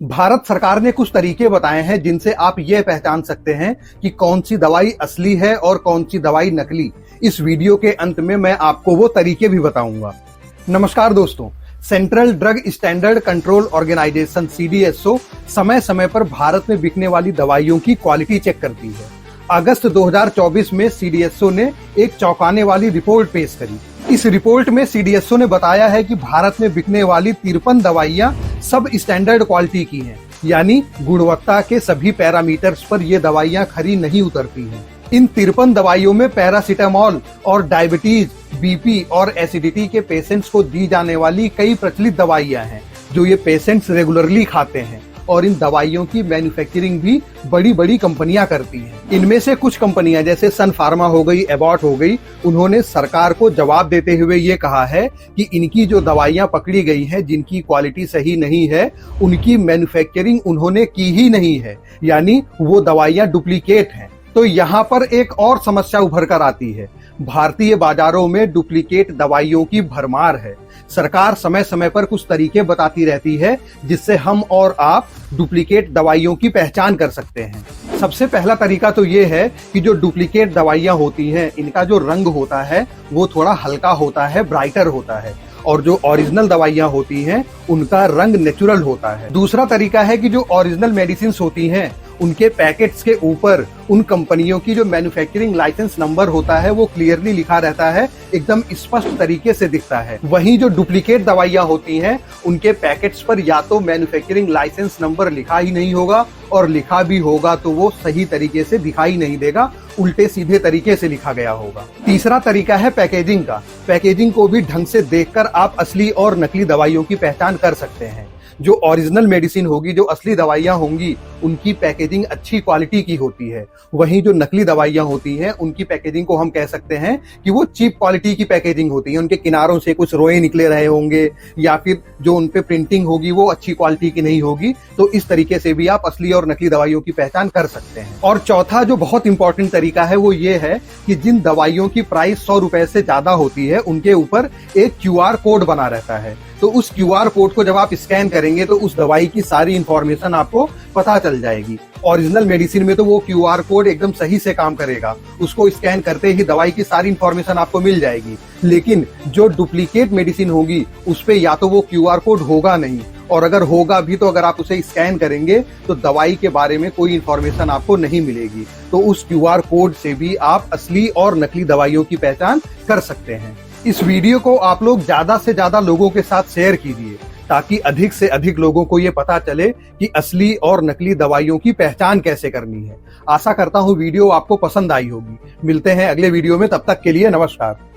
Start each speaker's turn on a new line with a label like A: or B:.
A: भारत सरकार ने कुछ तरीके बताए हैं जिनसे आप ये पहचान सकते हैं कि कौन सी दवाई असली है और कौन सी दवाई नकली। इस वीडियो के अंत में मैं आपको वो तरीके भी बताऊंगा। नमस्कार दोस्तों, central drug standard control organisation CDSCO समय समय पर भारत में बिकने वाली दवाइयों की क्वालिटी चेक करती है। अगस्त 2024 में सीडीएसओ ने एक चौंकाने वाली रिपोर्ट पेश करी। इस रिपोर्ट में सीडीएसओ ने बताया है कि भारत में बिकने वाली 53 दवाइयां सब स्टैंडर्ड क्वालिटी की हैं, यानी गुणवत्ता के सभी पैरामीटर्स पर ये दवाइयां खरी नहीं उतरती हैं। इन 53 दवाइयों में पैरासीटामोल और डायबिटीज, बीपी और एसिडिटी के पेशेंट्स को दी जाने वाली कई प्रचलित दवाइयां हैं जो ये पेशेंट्स रेगुलरली खाते हैं, और इन दवाइयों की मैन्युफैक्चरिंग भी बड़ी बड़ी कंपनियां करती हैं। इनमें से कुछ कंपनियां जैसे सन फार्मा हो गई, एबॉट हो गई, उन्होंने सरकार को जवाब देते हुए ये कहा है कि इनकी जो दवाइयां पकड़ी गई हैं जिनकी क्वालिटी सही नहीं है, उनकी मैन्युफैक्चरिंग उन्होंने की ही नहीं है, यानी वो दवाइयां डुप्लीकेट हैं। तो यहाँ पर एक और समस्या उभर कर आती है। भारतीय बाजारों में डुप्लीकेट दवाइयों की भरमार है। सरकार समय समय पर कुछ तरीके बताती रहती है जिससे हम और आप डुप्लीकेट दवाइयों की पहचान कर सकते हैं। सबसे पहला तरीका तो ये है कि जो डुप्लीकेट दवाइयां होती हैं, इनका जो रंग होता है वो थोड़ा हल्का होता है, ब्राइटर होता है, और जो ओरिजिनल दवाइयां होती हैं उनका रंग नेचुरल होता है। दूसरा तरीका है कि जो ओरिजिनल मेडिसिन होती हैं उनके पैकेट्स के ऊपर उन कंपनियों की जो मैन्युफैक्चरिंग लाइसेंस नंबर होता है वो क्लियरली लिखा रहता है, एकदम स्पष्ट तरीके से दिखता है। वहीं जो डुप्लीकेट दवाइयां होती हैं उनके पैकेट्स पर या तो मैन्युफैक्चरिंग लाइसेंस नंबर लिखा ही नहीं होगा, और लिखा भी होगा तो वो सही तरीके से दिखाई नहीं देगा, उल्टे सीधे तरीके से लिखा गया होगा। तीसरा तरीका है पैकेजिंग का। पैकेजिंग को भी ढंग से देखकर आप असली और नकली दवाइयों की पहचान कर सकते हैं। जो ओरिजिनल मेडिसिन होगी, जो असली दवाइयां होंगी, उनकी पैकेजिंग अच्छी क्वालिटी की होती है। वहीं जो नकली दवाइयां होती हैं उनकी पैकेजिंग को हम कह सकते हैं कि वो चीप क्वालिटी की पैकेजिंग होती है। उनके किनारों से कुछ रोए निकले रहे होंगे, या फिर जो उन पे प्रिंटिंग होगी वो अच्छी क्वालिटी की नहीं होगी। तो इस तरीके से भी आप असली और नकली दवाइयों की पहचान कर सकते हैं। और चौथा जो बहुत इंपॉर्टेंट तरीका है वो ये है कि जिन दवाइयों की प्राइस 100 रुपए से ज्यादा होती है उनके ऊपर एक QR कोड बना रहता है। तो उस QR कोड को जब आप स्कैन करेंगे तो उस दवाई की सारी इंफॉर्मेशन आपको पता चल जाएगी। ओरिजिनल मेडिसिन में तो वो QR कोड एकदम सही से काम करेगा, उसको स्कैन करते ही दवाई की सारी इंफॉर्मेशन आपको मिल जाएगी। लेकिन जो डुप्लीकेट मेडिसिन होगी उस पे या तो वो QR कोड होगा नहीं, और अगर होगा भी तो अगर आप उसे स्कैन करेंगे तो दवाई के बारे में कोई इंफॉर्मेशन आपको नहीं मिलेगी। तो उस QR कोड से भी आप असली और नकली दवाइयों की पहचान कर सकते हैं। इस वीडियो को आप लोग ज्यादा से ज्यादा लोगों के साथ शेयर कीजिए ताकि अधिक से अधिक लोगों को ये पता चले कि असली और नकली दवाइयों की पहचान कैसे करनी है। आशा करता हूँ वीडियो आपको पसंद आई होगी। मिलते हैं अगले वीडियो में, तब तक के लिए नमस्कार।